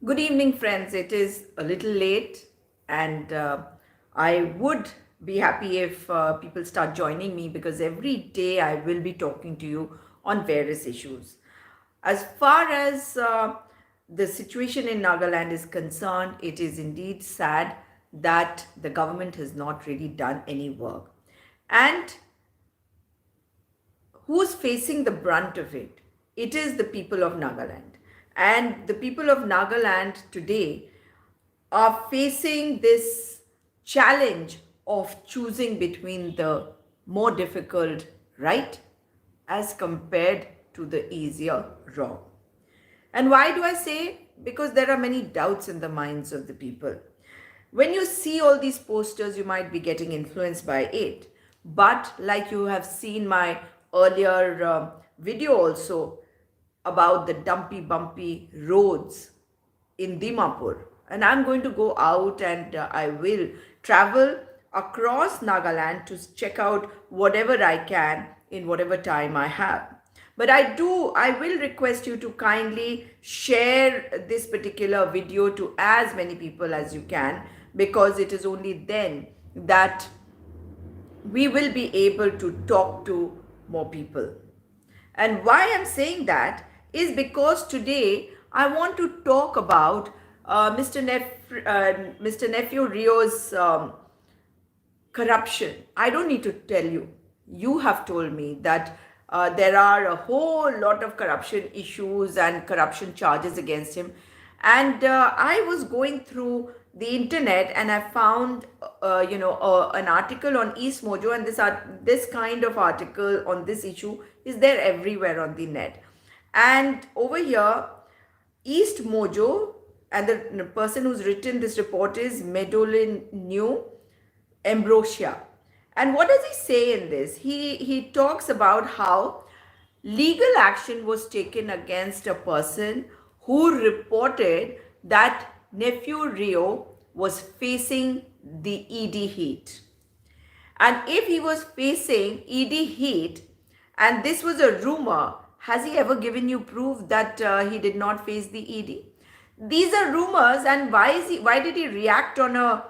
Good evening, friends. It is a little late, and I would be happy if people start joining me because every day I will be talking to you on various issues. As far as the situation in Nagaland is concerned, it is indeed sad that the government has not really done any work. And who's facing the brunt of it? It is the people of Nagaland. And the people of Nagaland today are facing this challenge of choosing between the more difficult right as compared to the easier wrong. And why do I say? Because there are many doubts in the minds of the people. When you see all these posters, you might be getting influenced by it. But like you have seen my earlier video also about the dumpy, bumpy roads in Dimapur. And I'm going to go out and I will travel across Nagaland to check out whatever I can in whatever time I have. But I will request you to kindly share this particular video to as many people as you can, because it is only then that we will be able to talk to more people. And why I'm saying that is because today I want to talk about Mr. Nephew Rio's corruption. I don't need to tell you. You have told me that there are a whole lot of corruption issues and corruption charges against him. And I was going through the internet and I found, an article on East Mojo, and this kind of article on this issue is there everywhere on the net. And over here, East Mojo, and the person who's written this report is Medolin New Ambrosia. And what does he say in this? He talks about how legal action was taken against a person who reported that nephew Rio was facing the ED heat. And if he was facing ED heat, and this was a rumor, has he ever given you proof that he did not face the ED? These are rumors, and why did he react on a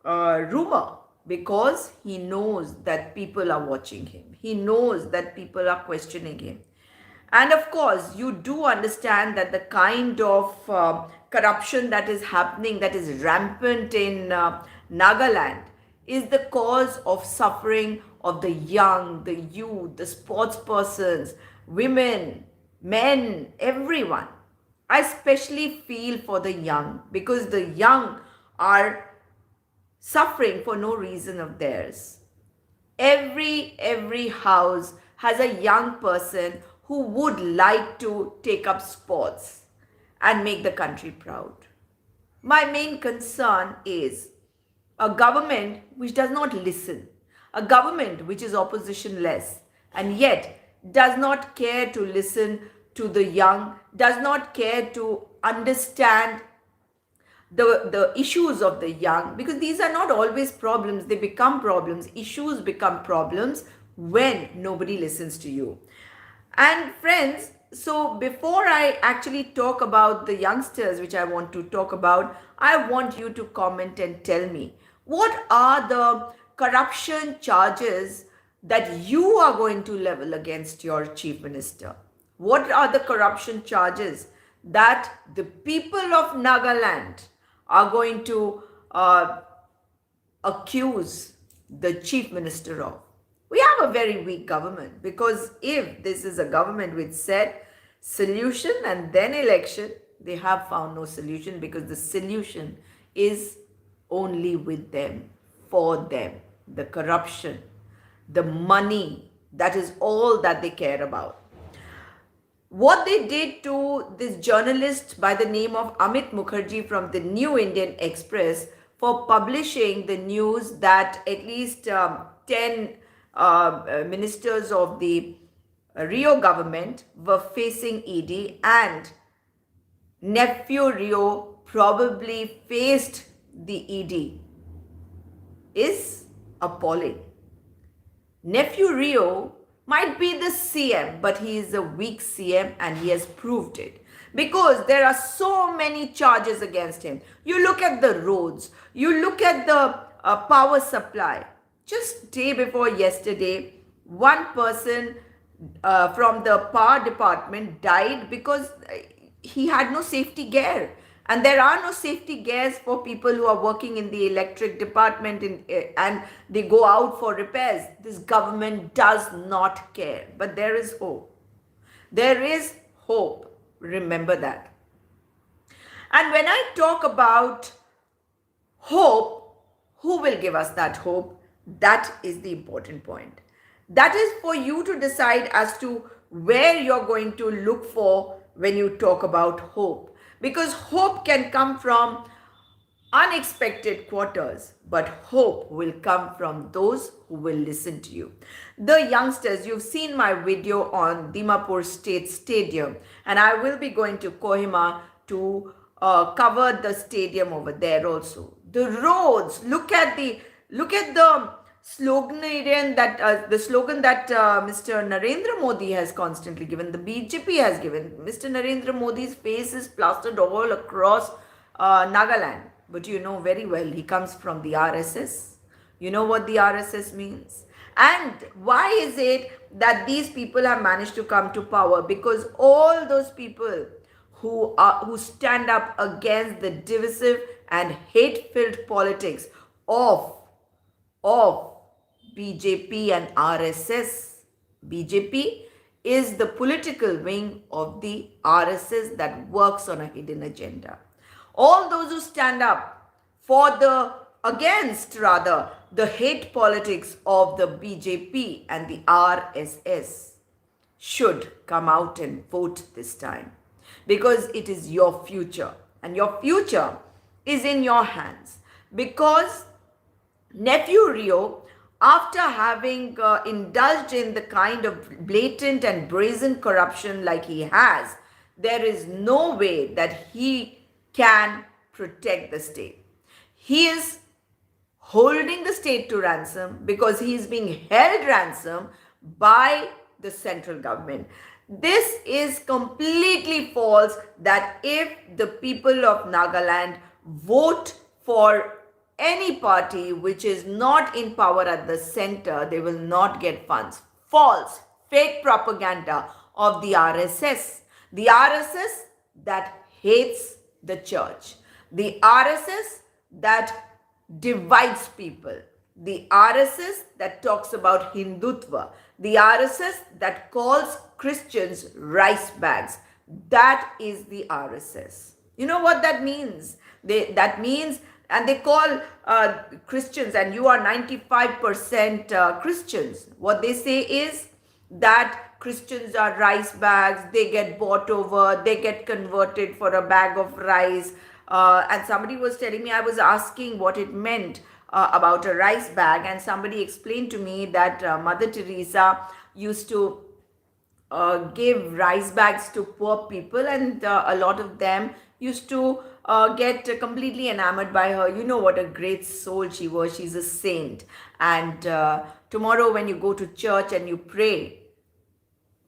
rumor? Because he knows that people are watching him. He knows that people are questioning him. And of course, you do understand that the kind of corruption that is happening, that is rampant in Nagaland, is the cause of suffering of the young, the youth, the sports persons, women, men, everyone. I especially feel for the young because the young are suffering for no reason of theirs. Every house has a young person who would like to take up sports and make the country proud. My main concern is a government which does not listen, a government which is oppositionless and yet does not care to listen to the young, does not care to understand the issues of the young, because these are not always problems, they become problems. Issues become problems when nobody listens to you. And friends, so before I actually talk about the youngsters which I want to talk about, I want you to comment and tell me what are the corruption charges that you are going to level against your chief minister. What are the corruption charges that the people of Nagaland are going to accuse the chief minister of? We have a very weak government, because if this is a government which said solution and then election, they have found no solution, because the solution is only with them, for them. The corruption, the money, that is all that they care about. What they did to this journalist by the name of Amit Mukherjee from the New Indian Express for publishing the news that at least 10 ministers of the Rio government were facing ED, and nephew Rio probably faced the ED, is appalling. Nephew Rio might be the CM, but he is a weak CM and he has proved it. because there are so many charges against him. You look at the roads, you look at the power supply. Just day before yesterday, one person from the power department died because he had no safety gear. And there are no safety gears for people who are working in the electric department and they go out for repairs. This government does not care. But there is hope. There is hope. Remember that. And when I talk about hope, who will give us that hope? That is the important point. That is for you to decide as to where you're going to look for when you talk about hope. Because hope can come from unexpected quarters, but hope will come from those who will listen to you. The youngsters, you've seen my video on Dimapur State Stadium, and I will be going to Kohima to cover the stadium over there also. The roads, look at the slogan that Mr. Narendra Modi has constantly given, the BJP has given. Mr. Narendra Modi's face is plastered all across Nagaland. But you know very well he comes from the RSS. You know what the RSS means? And why is it that these people have managed to come to power? Because all those people who stand up against the divisive and hate-filled politics of BJP and RSS. BJP is the political wing of the RSS that works on a hidden agenda. All those who stand up against the hate politics of the BJP and the RSS should come out and vote this time, because it is your future and your future is in your hands. Because nephew Rio, after having indulged in the kind of blatant and brazen corruption like he has, there is no way that he can protect the state. He is holding the state to ransom because he is being held ransom by the central government. This is completely false, that if the people of Nagaland vote for any party which is not in power at the center, they will not get funds. False, fake propaganda of the RSS. The RSS that hates the church. The RSS that divides people. The RSS that talks about Hindutva. The RSS that calls Christians rice bags. That is the RSS. You know what that means? That means, and they call Christians, and you are 95% Christians. What they say is that Christians are rice bags, they get bought over, they get converted for a bag of rice. And somebody was telling me, I was asking what it meant about a rice bag, and somebody explained to me that Mother Teresa used to give rice bags to poor people, and a lot of them used to get completely enamored by her. You know what a great soul she was. She's a saint. And tomorrow when you go to church and you pray,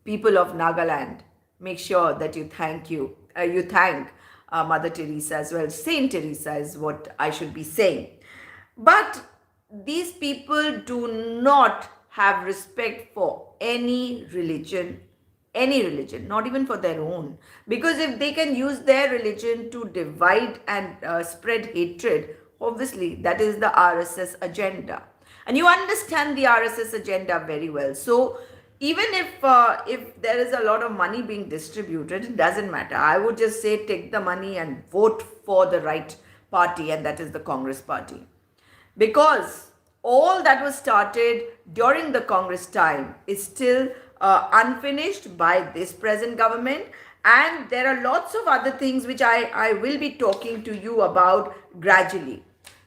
people of Nagaland, make sure that you thank Mother Teresa as well. Saint Teresa is what I should be saying. But these people do not have respect for any religion, not even for their own. Because if they can use their religion to divide and spread hatred, obviously that is the RSS agenda. And you understand the RSS agenda very well. So even if there is a lot of money being distributed, it doesn't matter. I would just say take the money and vote for the right party, and that is the Congress party. Because all that was started during the Congress time is still unfinished by this present government, and there are lots of other things which I will be talking to you about gradually.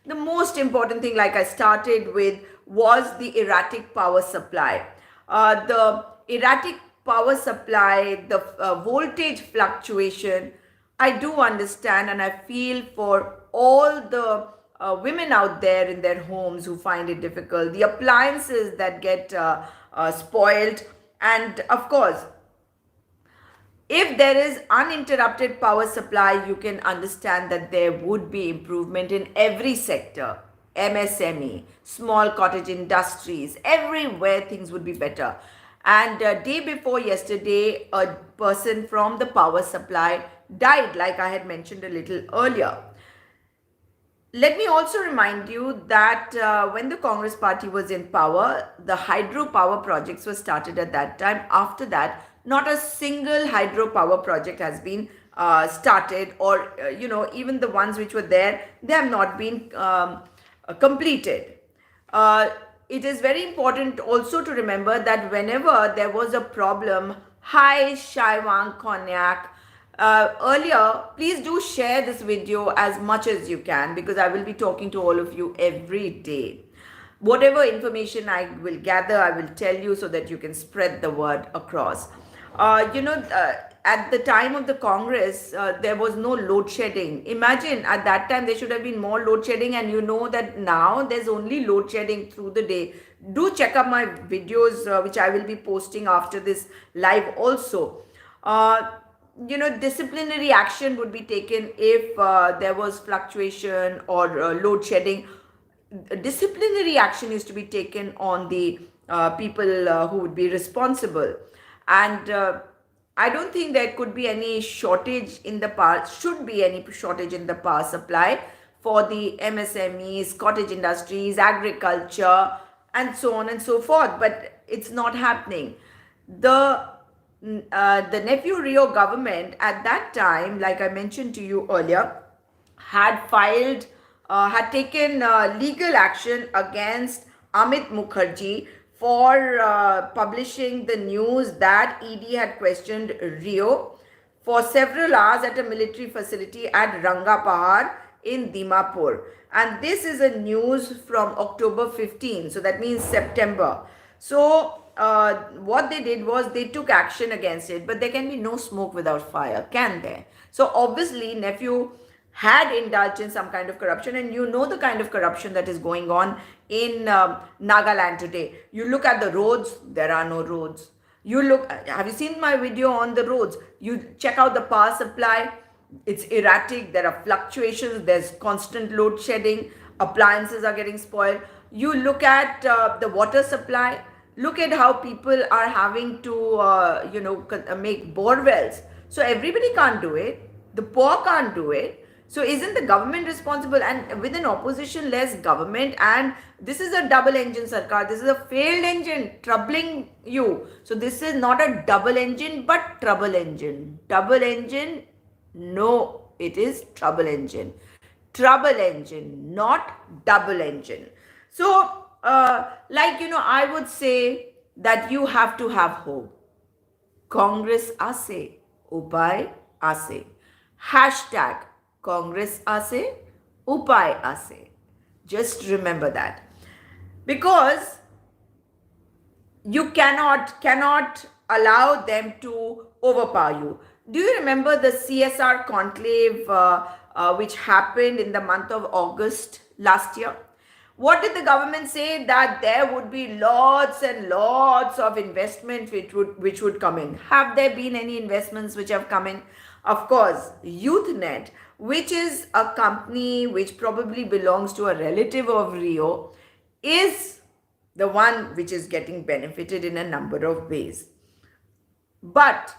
The most important thing, like I started with, was the erratic power supply. The erratic power supply, the voltage fluctuation, I do understand, and I feel for all the women out there in their homes who find it difficult, the appliances that get spoiled, and of course, If there is uninterrupted power supply, you can understand that there would be improvement in every sector. MSME, small cottage industries, everywhere things would be better. And day before yesterday, a person from the power supply died, like I had mentioned a little earlier. Let me also remind you that when the Congress party was in power, the hydropower projects were started at that time. After that, not a single hydropower project has been started, or even the ones which were there, they have not been completed. Uh, it is very important also to remember that whenever there was a problem, hi Shaiwang Konyak, earlier, please do share this video as much as you can, because I will be talking to all of you every day. Whatever information I will gather, I will tell you so that you can spread the word across. At the time of the Congress, there was no load shedding. Imagine at that time there should have been more load shedding, and you know that now there's only load shedding through the day. Do check out my videos, which I will be posting after this live also. Disciplinary action would be taken if there was fluctuation or load shedding. Disciplinary action is to be taken on the people who would be responsible. And I don't think there could be any shortage in the power, should be any shortage in the power supply for the MSMEs, cottage industries, agriculture, and so on and so forth. But it's not happening. The nephew Rio government at that time, like I mentioned to you earlier, had taken legal action against Amit Mukherjee for publishing the news that ED had questioned Rio for several hours at a military facility at Rangapahar in Dimapur. And this is a news from October 15, so that means September. So what they did was they took action against it, but there can be no smoke without fire, can there? So obviously nephew had indulged in some kind of corruption, and you know the kind of corruption that is going on in Nagaland today. You look at the roads, there are no roads. Have you seen my video on the roads? You check out the power supply, it's erratic, there are fluctuations, there's constant load shedding, appliances are getting spoiled. You look at the water supply, look at how people are having to make bore wells. So everybody can't do it, the poor can't do it. So isn't the government responsible? And with an opposition-less government, and this is a double engine sarkar, this is a failed engine troubling you. So this is not a double engine but trouble engine. Double engine, no, it is trouble engine. Trouble engine, not double engine. So I would say that you have to have hope. Congress aase, upay aase. Hashtag Congress aase, upay aase. Just remember that. Because you cannot allow them to overpower you. Do you remember the CSR conclave which happened in the month of August last year? What did the government say? That there would be lots and lots of investment which would come in. Have there been any investments which have come in? Of course, YouthNet, which is a company which probably belongs to a relative of Rio, is the one which is getting benefited in a number of ways. But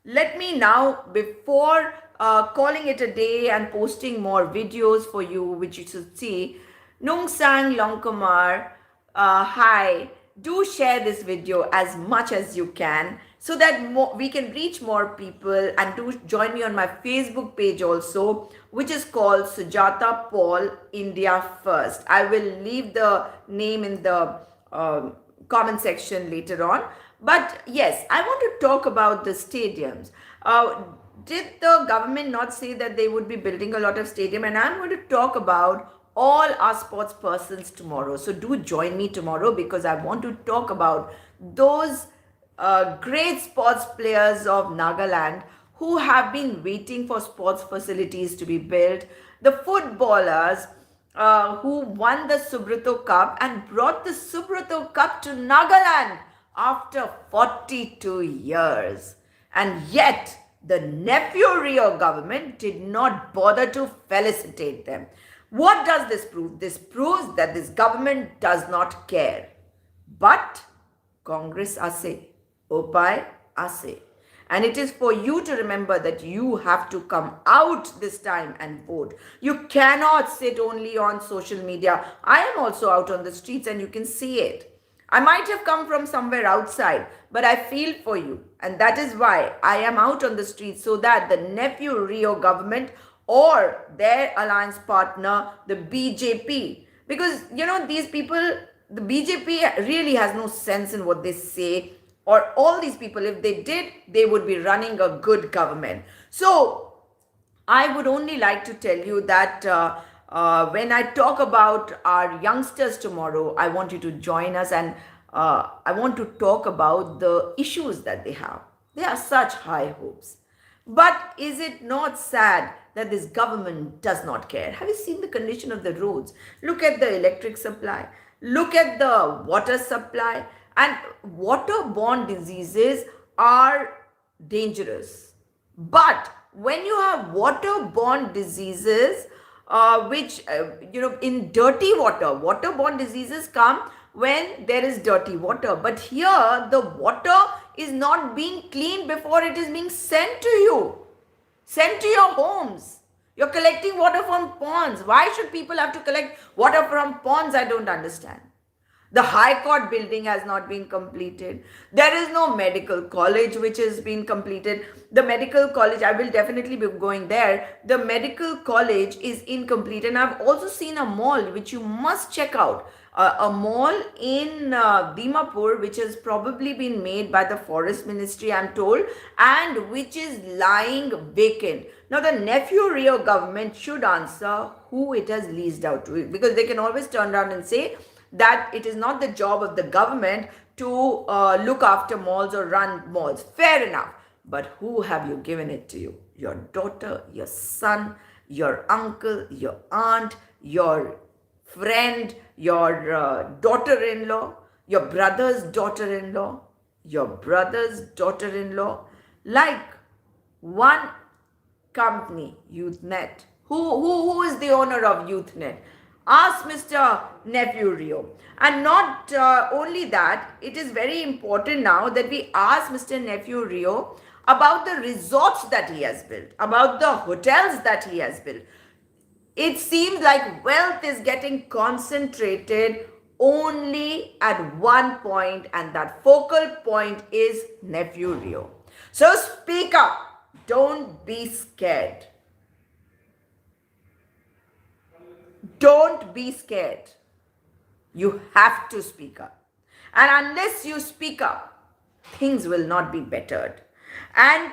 let me now, before calling it a day and posting more videos for you, which you should see, Nung Sang Longkumar, hi, do share this video as much as you can so that we can reach more people, and do join me on my Facebook page also, which is called Sujata Paul India First. I will leave the name in the comment section later on. But yes, I want to talk about the stadiums. Did the government not say that they would be building a lot of stadium? And I'm going to talk about all our sports persons tomorrow. So do join me tomorrow, because I want to talk about those great sports players of Nagaland who have been waiting for sports facilities to be built. The footballers who won the Subrata Cup and brought the Subrata Cup to Nagaland after 42 years. And yet, the nephew Rio government did not bother to felicitate them. What does this prove? This proves that this government does not care. But Congress ase, Upai ase. And it is for you to remember that you have to come out this time and vote. You cannot sit only on social media. I am also out on the streets and you can see it. I might have come from somewhere outside, but I feel for you. And that is why I am out on the streets, so that the nephew Rio government or their alliance partner, the BJP, because these people, the BJP really has no sense in what they say, or all these people, if they did, they would be running a good government. So I would only like to tell you that when I talk about our youngsters tomorrow, I want you to join us, and I want to talk about the issues that they have. They have such high hopes. But is it not sad that this government does not care? Have you seen the condition of the roads? Look at the electric supply. Look at the water supply. And waterborne diseases are dangerous. But when you have waterborne diseases, in dirty water, waterborne diseases come when there is dirty water. But here, the water is not being cleaned before it is being sent to you, sent to your homes. You're collecting water from ponds. Why should people have to collect water from ponds? I don't understand. The High Court building has not been completed. There is no medical college which has been completed. The medical college, I will definitely be going there. The medical college is incomplete. And I've also seen a mall which you must check out. A mall in Dimapur, which has probably been made by the Forest Ministry, I'm told, and which is lying vacant. Now, the nephew Rio government should answer who it has leased out to, because they can always turn around and say that it is not the job of the government to look after malls or run malls. Fair enough. But who have you given it to you? Your daughter, your son, your uncle, your aunt, your friend, your daughter-in-law, your brother's daughter-in-law, your brother's daughter-in-law, like one company, YouthNet. Who is the owner of YouthNet? Ask Mr. Nephew Rio. And not only that, it is very important now that we ask Mr. Nephew Rio about the resorts that he has built, about the hotels that he has built. It seems like wealth is getting concentrated only at one point, and that focal point is Nephew Rio. So speak up. Don't be scared. Don't be scared. You have to speak up. And unless you speak up, things will not be bettered. And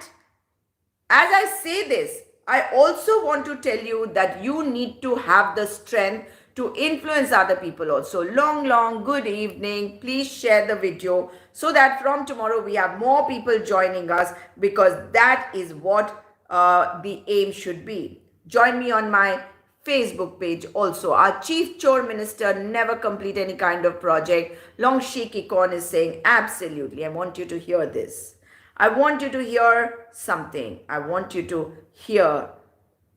as I say this, I also want to tell you that you need to have the strength to influence other people also. Long, good evening. Please share the video so that from tomorrow we have more people joining us, because that is what the aim should be. Join me on my Facebook page also. Our chief chore minister never complete any kind of project. Long Shaky Corn is saying, absolutely. I want you to hear this. I want you to hear something. I want you to hear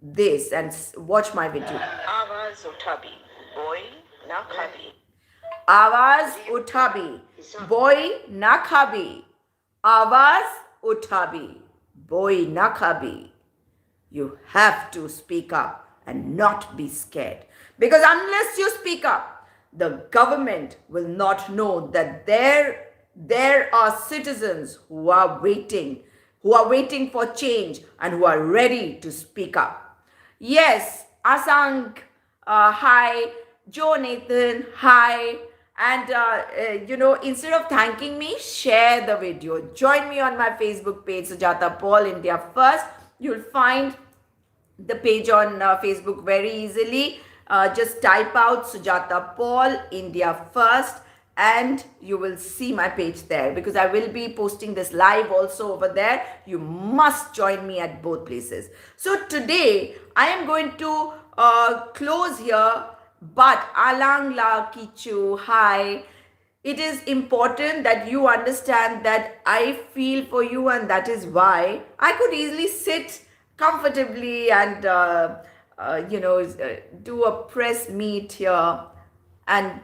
this and watch my video. Awaz Utabi, boy na khabi. Awaz Utabi, boy na khabi. Awaz Utabi, boy na khabi. You have to speak up and not be scared. Because unless you speak up, the government will not know that there are citizens who are waiting for change and who are ready to speak up. Yes, Asang, hi. Joe Nathan, hi. And, instead of thanking me, share the video. Join me on my Facebook page, Sujata Paul India First. You'll find the page on Facebook very easily. Just type out Sujata Paul India First and you will see my page there, because I will be posting this live also over there. You must join me at both places. So today I am going to close here, but Alang La Kichu, hi. it is important that you understand that I feel for you, and that is why I could easily sit comfortably and do a press meet here, and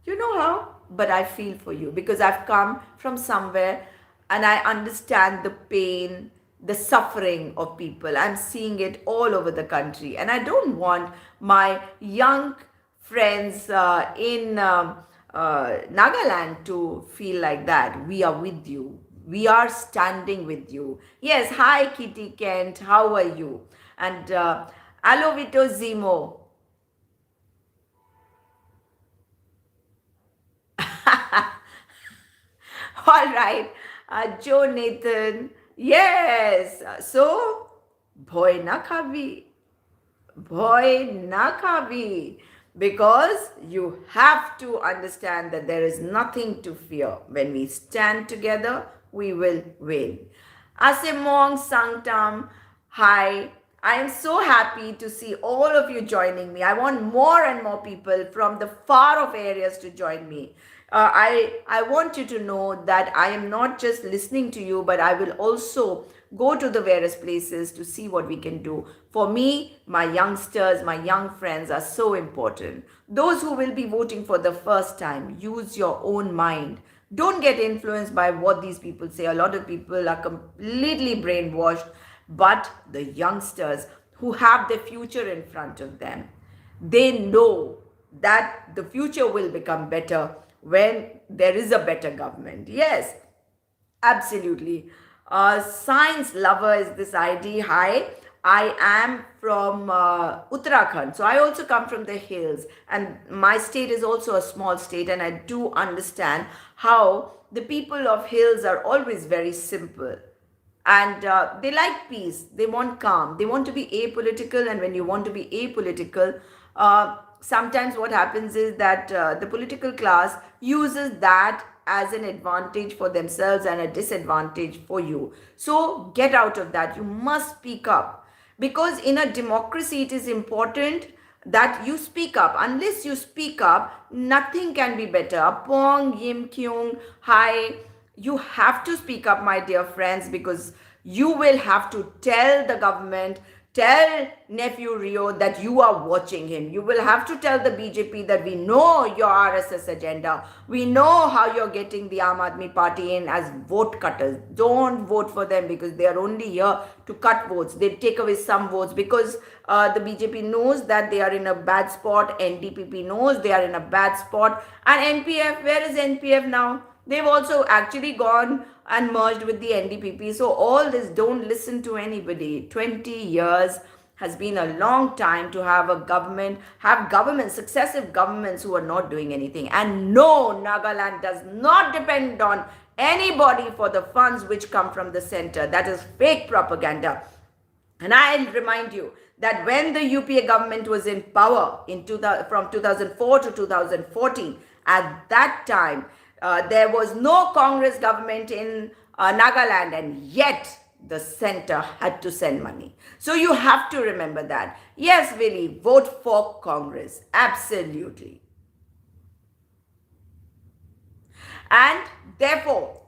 you know how, but I feel for you because I've come from somewhere and I understand the pain, the suffering of people. I'm seeing it all over the country, and I don't want my young friends in Nagaland to feel like that. We are with you. We are standing with you. Yes, hi Kitty Kent, how are you? And Alovito Zimo. All right, Joe Nathan. Yes, so boy na khabi. Boy, Nakavi, because you have to understand that there is nothing to fear. When we stand together, we will win. Asimong Sangtam, hi. I am so happy to see all of you joining me. I want more and more people from the far off areas to join me. I want you to know that I am not just listening to you, but I will also go to the various places to see what we can do. For me, my youngsters, my young friends are so important. Those who will be voting for the first time, use your own mind. Don't get influenced by what these people say. A lot of people are completely brainwashed, but the youngsters who have the future in front of them, they know that the future will become better when there is a better government. Yes, absolutely. Science lover is this ID. Hi, I am from Uttarakhand. So I also come from the hills, and my state is also a small state, and I do understand how the people of hills are always very simple, and they like peace, they want calm, they want to be apolitical. And when you want to be apolitical, sometimes what happens is that the political class uses that as an advantage for themselves and a disadvantage for you. So get out of that. You must speak up, because in a democracy it is important that you speak up. Unless you speak up, nothing can be better. Apong Yim Kyung, hi. You have to speak up, my dear friends, because you will have to tell the government, tell nephew Rio that you are watching him. You will have to tell the BJP that we know your RSS agenda. We know how you're getting the Aam Aadmi Party in as vote cutters. Don't vote for them, because they are only here to cut votes. They take away some votes because the BJP knows that they are in a bad spot. NDPP knows they are in a bad spot. And NPF, where is NPF now? They've also actually gone and merged with the NDPP. So all this, don't listen to anybody. 20 years has been a long time to have a government, have governments, successive governments who are not doing anything. And no, Nagaland does not depend on anybody for the funds which come from the center. That is fake propaganda. And I'll remind you that when the UPA government was in power from 2004 to 2014, at that time, there was no Congress government in Nagaland, and yet the center had to send money. So you have to remember that. Yes, Willie, vote for Congress. Absolutely. And therefore,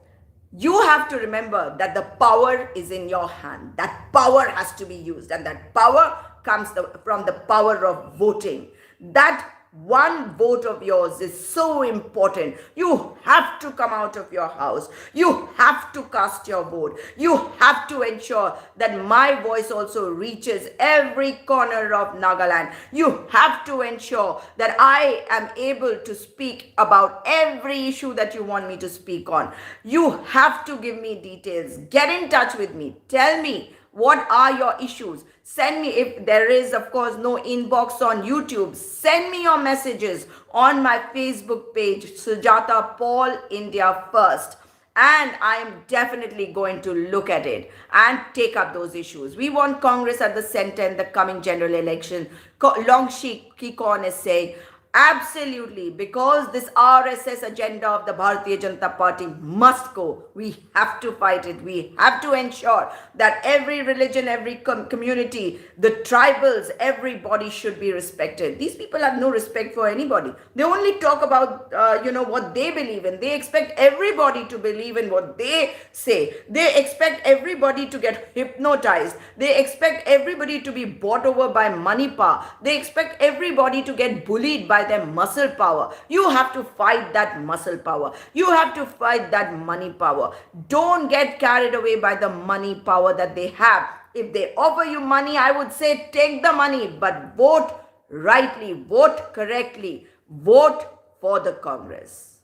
you have to remember that the power is in your hand. That power has to be used, and that power comes from the power of voting. That one vote of yours is so important. You have to come out of your house. You have to cast your vote. You have to ensure that my voice also reaches every corner of Nagaland. You have to ensure that I am able to speak about every issue that you want me to speak on. You have to give me details. Get in touch with me. Tell me, what are your issues? Send me, if there is, of course, no inbox on YouTube, send me your messages on my Facebook page, Sujata Paul India First. And I am definitely going to look at it and take up those issues. We want Congress at the center in the coming general election. Longshi Kikon is saying, Absolutely, because this RSS agenda of the Bharatiya Janata Party must go. We have to fight it. We have to ensure that every religion, every community, the tribals, everybody should be respected. These people have no respect for anybody. They only talk about, what they believe in. They expect everybody to believe in what they say. They expect everybody to get hypnotized. They expect everybody to be bought over by money power. They expect everybody to get bullied by their muscle power. You have to fight that muscle power. You have to fight that money power. Don't get carried away by the money power that they have. If they offer you money, I would say take the money, but vote rightly, vote correctly, vote for the Congress.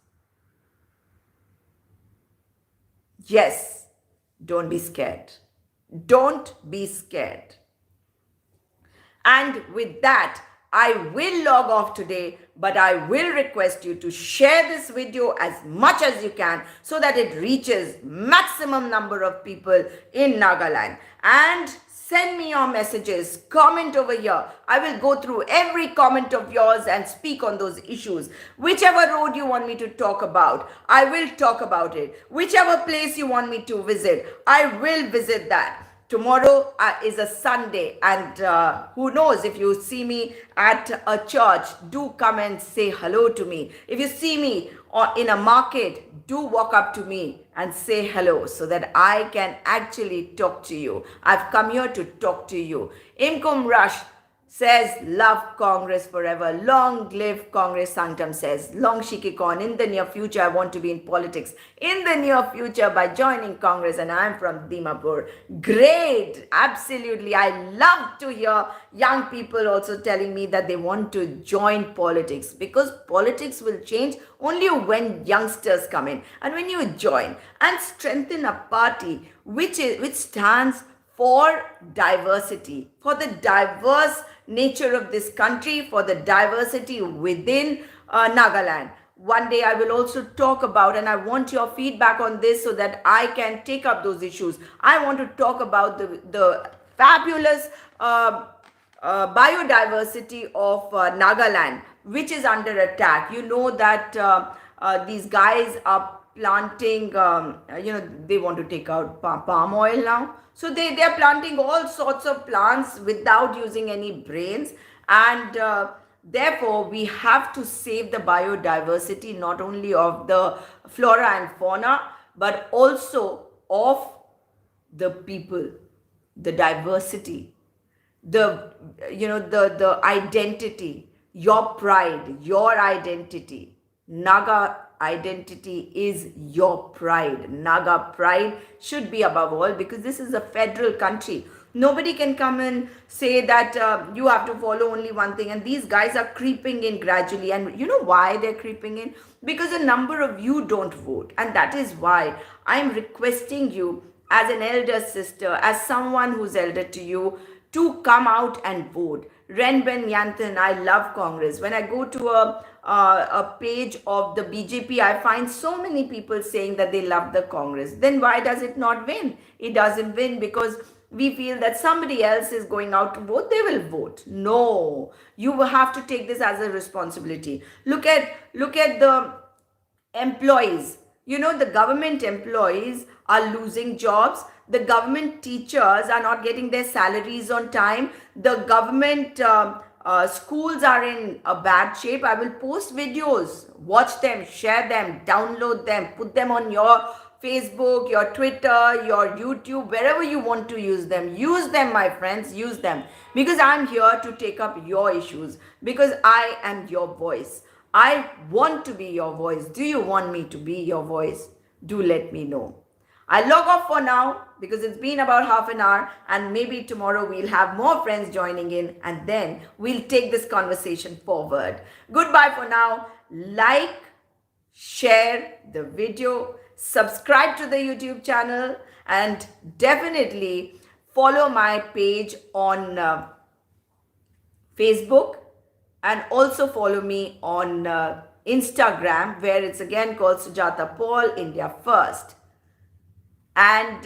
Yes, don't be scared. Don't be scared. And with that, I will log off today, but I will request you to share this video as much as you can so that it reaches maximum number of people in Nagaland. And send me your messages, comment over here. I will go through every comment of yours and speak on those issues. Whichever road you want me to talk about, I will talk about it. Whichever place you want me to visit, I will visit that. Tomorrow is a Sunday, and who knows, if you see me at a church, do come and say hello to me. If you see me in a market, do walk up to me and say hello so that I can actually talk to you. I've come here to talk to you. Imkum Rush says, love Congress forever. Long live Congress. Sanctum says, long shikikon. In the near future, I want to be in politics. In the near future, by joining Congress, and I'm from Dimapur. Great. Absolutely. I love to hear young people also telling me that they want to join politics, because politics will change only when youngsters come in. And when you join and strengthen a party which stands for diversity, for the diverse nature of this country, for the diversity within Nagaland. One day I will also talk about, and I want your feedback on this so that I can take up those issues. I want to talk about the fabulous biodiversity of Nagaland, which is under attack. You know that these guys are planting, they want to take out palm oil now. So they are planting all sorts of plants without using any brains. And therefore, we have to save the biodiversity, not only of the flora and fauna, but also of the people, the diversity, the identity, your pride, your identity. Naga identity is your pride. Naga pride should be above all, because this is a federal country. Nobody can come and say that you have to follow only one thing. And these guys are creeping in gradually. And you know why they're creeping in? Because a number of you don't vote. And that is why I'm requesting you, as an elder sister, as someone who's elder to you, to come out and vote. Renben Yanthan, I love Congress. When I go to a page of the BJP, I find so many people saying that they love the Congress. Then why does it not win? It doesn't win because we feel that somebody else is going out to vote, they will vote. No, you will have to take this as a responsibility. Look at the employees. You know, the government employees are losing jobs. The government teachers are not getting their salaries on time. The government schools are in a bad shape. I will post videos. Watch them, share them, download them, put them on your Facebook, your Twitter, your YouTube, wherever you want to use them. Use them, my friends, use them. Because I'm here to take up your issues. Because I am your voice. I want to be your voice. Do you want me to be your voice? Do let me know. I'll log off for now because it's been about half an hour, and maybe tomorrow we'll have more friends joining in, and then we'll take this conversation forward. Goodbye for now. Like, share the video, subscribe to the YouTube channel, and definitely follow my page on Facebook, and also follow me on Instagram, where it's again called Sujata Paul India First. And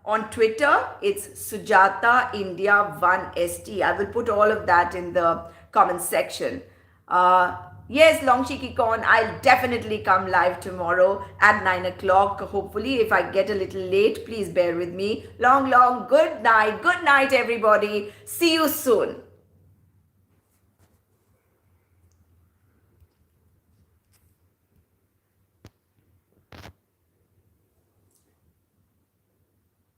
on Twitter, it's Sujata India 1ST. I will put all of that in the comment section. Uh, yes, Long Cheeky Con, I'll definitely come live tomorrow at 9 o'clock. Hopefully, if I get a little late, please bear with me. Long, good night. Good night, everybody. See you soon.